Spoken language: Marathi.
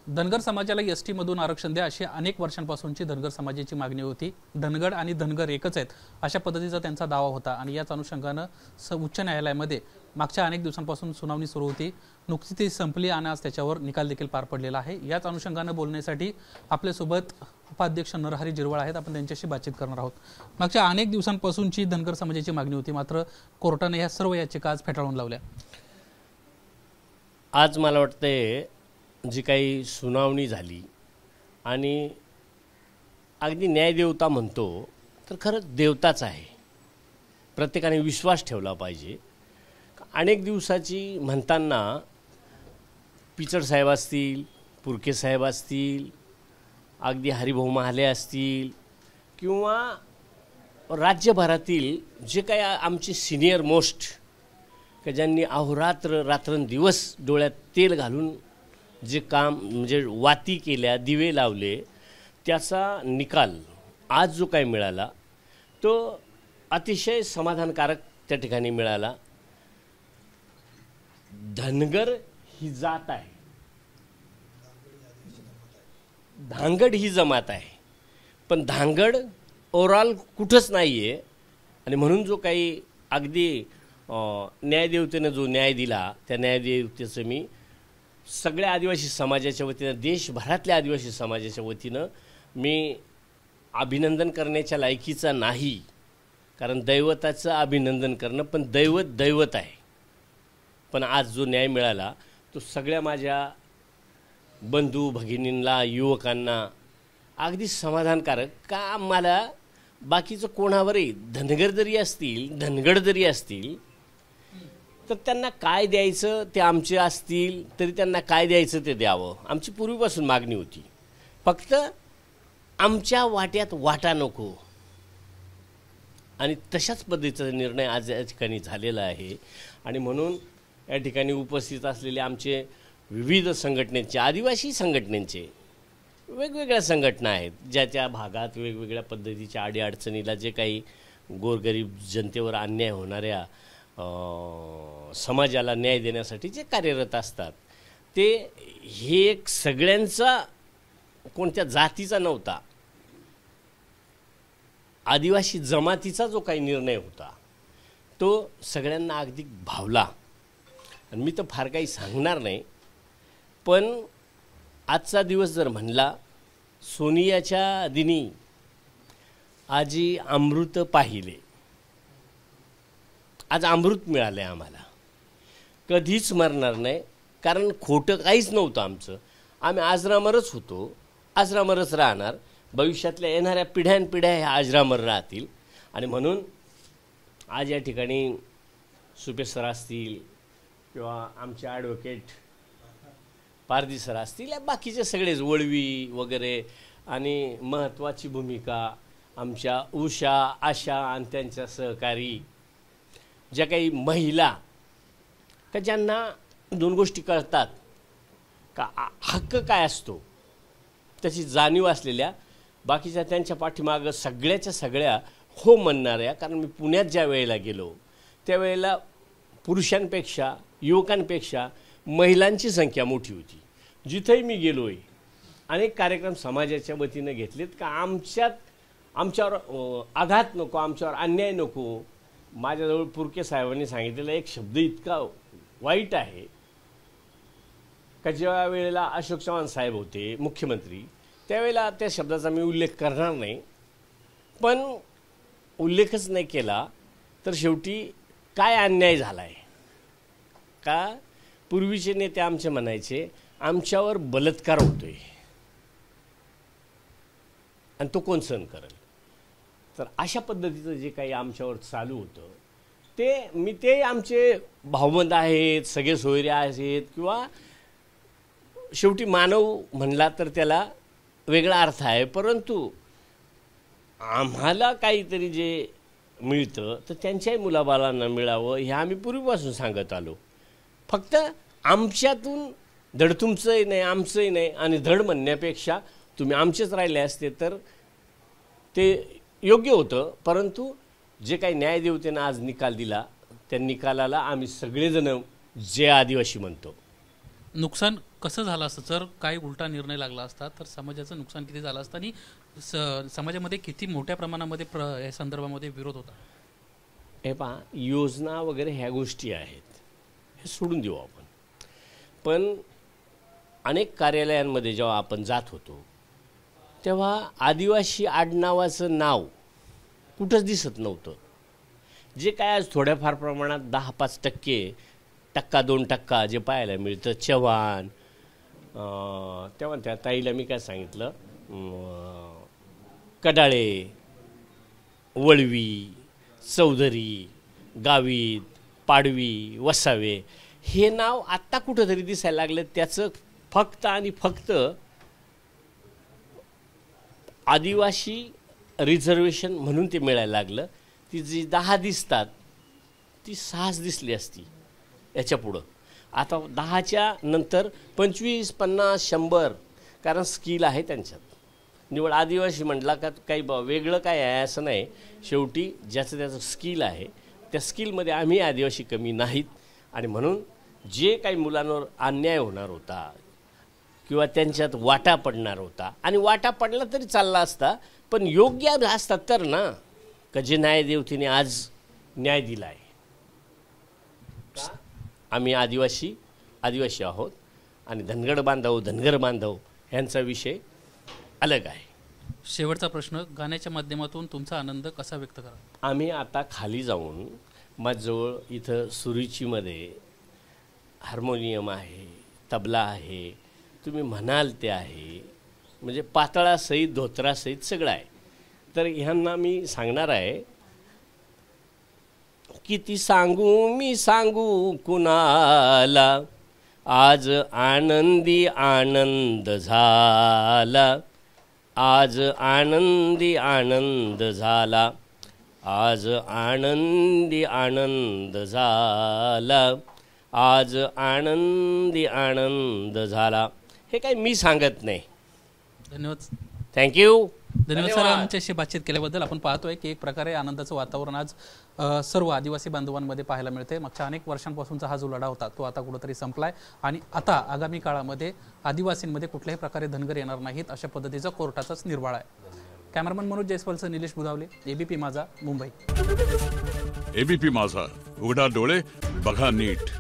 धनगर समाजाला एसटी मधून आरक्षण द्या अशी अनेक वर्षांपासूनची धनगर समाजाची मागणी होती। धनगर आणि धनगर एकच आहेत अशा पद्धतीचा त्यांचा दावा होता आणि याच अनुषंगाने उच्च न्यायालयामध्ये मागच्या अनेक दिवसांपासून सुनावणी सुरू होती। नुकतीच ती संपली आणि आज त्याच्यावर निकाल देखील पार पडलेला आहे। याच अनुषंगाने बोलण्यासाठी आपल्यासोबत उपाध्यक्ष नरहरी जिरवाळ आहेत। आपण त्यांच्याशी बातचीत करणार आहोत। मागच्या अनेक दिवसांपासूनची धनगर समाजाची मागणी होती, मात्र कोर्टाने या सर्व याचिका आज फेटाळून लावल्या। आज मला वाटते जी काही सुनावणी झाली आणि अगदी न्यायदेवता म्हणतो तर खरंच देवताच आहे। प्रत्येकाने विश्वास ठेवला पाहिजे। अनेक दिवसाची म्हणताना पिचड साहेब असतील, पुरके साहेब असतील, अगदी हरिभाऊ महाले असतील किंवा राज्यभरातील जे काही आमचे सिनियर मोस्ट की ज्यांनी अहोरात्र रात्रंदिवस डोळ्यात तेल घालून जे काम म्हणजे वाती केल्या, दिवे लावले, त्याचा निकाल आज जो काही मिळाला तो अतिशय समाधानकारक त्या ठिकाणी मिळाला। धनगर ही जात आहे, धांगड ही जमात आहे, पण धांगड ओव्हरऑल कुठंच नाही आहे। आणि म्हणून जो काही अगदी न्यायदेवतेनं जो न्याय दिला त्या न्यायदेवतेचं मी सगळ्या आदिवासी समाजाच्या वतीनं, देशभरातल्या आदिवासी समाजाच्या वतीनं मी अभिनंदन करण्याच्या लायकीचा नाही, कारण दैवताचं अभिनंदन करणं पण दैवत दैवत आहे। पण आज जो न्याय मिळाला तो सगळ्या माझ्या बंधू भगिनींना, युवकांना अगदी समाधानकारक का मला बाकीचं कोणावरही धनगर जरी असतील, धनगड जरी असतील तर त्यांना काय द्यायचं ते आमचे असतील तरी त्यांना काय द्यायचं ते द्यावं, आमची पूर्वीपासून मागणी होती। फक्त आमच्या वाट्यात वाटा नको आणि तशाच पद्धतीचा निर्णय आज या ठिकाणी झालेला आहे। आणि म्हणून या ठिकाणी उपस्थित असलेले आमचे विविध संघटनेचे, आदिवासी संघटनेचे वेगवेगळ्या संघटना आहेत, ज्याच्या भागात वेगवेगळ्या पद्धतीच्या अडीअडचणीला जे काही गोरगरीब जनतेवर अन्याय होणाऱ्या समाजाला न्याय देण्यासाठी जे कार्यरत असतात, ते हे एक सगळ्यांचा कोणत्या जातीचा नव्हता, आदिवासी जमातीचा जो काही निर्णय होता तो सगळ्यांना अगदी भावला। आणि मी तर फार काही सांगणार नाही, पण आजचा दिवस जर म्हणला, सोनियाच्या दिनी आजी अमृत पाहिले, आज अमृत मिळालं आहे आम्हाला, कधीच मरणार नाही, कारण खोटं काहीच नव्हतं आमचं। आम्ही आजरामरच होतो, आजरामरच राहणार, भविष्यातल्या येणाऱ्या पिढ्यानपिढ्या ह्या आजरामर राहतील। आणि म्हणून आज या ठिकाणी सुपे सर असतील किंवा आमचे ॲडव्होकेट पारदी सर असतील, या बाकीचे सगळेच वळवी वगैरे, आणि महत्त्वाची भूमिका आमच्या उषा, आशा आणि त्यांच्या सहकारी ज्या काही महिला का ज्यांना दोन गोष्टी कळतात का हक्क काय असतो त्याची जाणीव असलेल्या, बाकीच्या त्यांच्या पाठीमागं सगळ्याच्या सगळ्या हो म्हणणाऱ्या। कारण मी पुण्यात ज्या वेळेला गेलो त्यावेळेला पुरुषांपेक्षा, युवकांपेक्षा महिलांची संख्या मोठी होती। जिथेही मी गेलो आहे अनेक कार्यक्रम समाजाच्या वतीनं घेतलेत का आमच्यावर आघात नको, आमच्यावर अन्याय नको। माझ्याजवळ पुरके साहेबांनी सांगितलेला एक शब्द इतका वाईट आहे का ज्या वेळेला अशोक चव्हाण साहेब होते मुख्यमंत्री त्यावेळेला त्या शब्दाचा मी उल्लेख करणार नाही, पण उल्लेखच नाही केला तर शेवटी काय अन्याय झाला आहे का पूर्वीचे नेते आमचे म्हणायचे आमच्यावर बलात्कार होतोय आणि तो कोण सहन करेल। तर अशा पद्धतीचं जे काही आमच्यावर चालू होतं ते आमचे भावबंद आहेत, सगळे सोयरे आहेत, किंवा शेवटी मानव म्हणला तर त्याला वेगळा अर्थ आहे, परंतु आम्हाला काहीतरी जे मिळतं तर त्यांच्याही मुलाबाळांना मिळावं हे आम्ही पूर्वीपासून सांगत आलो। फक्त आमच्यातून धड तुमचंही नाही, आमचंही नाही, आणि धड म्हणण्यापेक्षा तुम्ही आमचेच राहिले असते तर ते योग्य होतं। परंतु जे काही न्यायदेवतेनं आज निकाल दिला त्या निकालाला आम्ही सगळेजण जे आदिवासी म्हणतो नुकसान कसं झालं असतं जर काही उलटा निर्णय लागला असता तर समाजाचं नुकसान किती झालं असतं आणि समाजामध्ये किती मोठ्या प्रमाणामध्ये या संदर्भामध्ये विरोध होता? हे पहा, योजना वगैरे ह्या गोष्टी आहेत, हे सोडून देऊ आपण. पण अनेक कार्यालयांमध्ये जेव्हा आपण जात होतो तेव्हा आदिवासी आडनावाचं नाव कुठंच दिसत नव्हतं. जे काय आज थोड्याफार प्रमाणात 10-5%, 1-2% जे पाहायला मिळतं, चव्हाण, तेव्हा त्या ताईला मी काय सांगितलं, कडाळे, वळवी, चौधरी, गावित, पाडवी, वसावे हे नाव आत्ता कुठंतरी दिसायला लागलं. त्याचं फक्त आणि फक्त आदिवासी रिझर्वेशन म्हणून ते मिळायला लागलं. ती जी 10 दिसतात ती 6 दिसली असती याच्या पुढं. आता 10च्या नंतर 25, 50, 100, कारण स्किल आहे त्यांच्यात. निवड आदिवासी म्हटला का काही वेगळं काय आहे असं नाही. शेवटी ज्याचं त्याचं स्किल आहे, त्या स्किलमध्ये आम्ही आदिवासी कमी नाहीत. आणि म्हणून जे काही मुलांवर अन्याय होणार होता किंवा त्यांच्यात वाटा पडणार होता, आणि वाटा पडला तरी चालला असता, पण योग्य असतात तर ना, का जे न्यायदेवतेने आज न्याय दिला आहे. आम्ही आदिवासी आहोत आणि धनगर बांधव ह्यांचा विषय अलग आहे. शेवटचा प्रश्न, गाण्याच्या माध्यमातून तुमचा आनंद कसा व्यक्त करा? आम्ही आता खाली जाऊन, माझ्याजवळ इथं सुरुचीमध्ये हार्मोनियम आहे, तबला आहे, तुम्ही म्हणाल ते आहे, म्हणजे पातळासहित धोत्रासहित सगळं आहे. तर ह्यांना मी सांगणार आहे, किती मी सांगू कुणाला, आज आनंदी आनंद झाला, आज आनंदी आनंद झाला, आज आनंदी आनंद झाला, आज आनंदी आनंद झाला. हे काही मी सांगत नाही. धन्यवाद. थँक्यू. धन्यवाद सर, आमच्याशी बातचीत केल्याबद्दल. आपण पाहतोय की एक प्रकारे आनंदाचं वातावरण आज सर्व आदिवासी बांधवांमध्ये पाहायला मिळते. मागच्या अनेक वर्षांपासूनचा हा जो लढा होता तो आता कुठेतरी संपलाय आणि आता आगामी काळामध्ये आदिवासींमध्ये कुठल्याही प्रकारे धनगर येणार नाहीत अशा पद्धतीचा कोर्टाचाच निर्वाळा आहे. कॅमेरामन मनोज जयस्वालसह निलेश बुधावले, एबीपी माझा, मुंबई. एबीपी माझा, उघडा डोळे बघा नीट.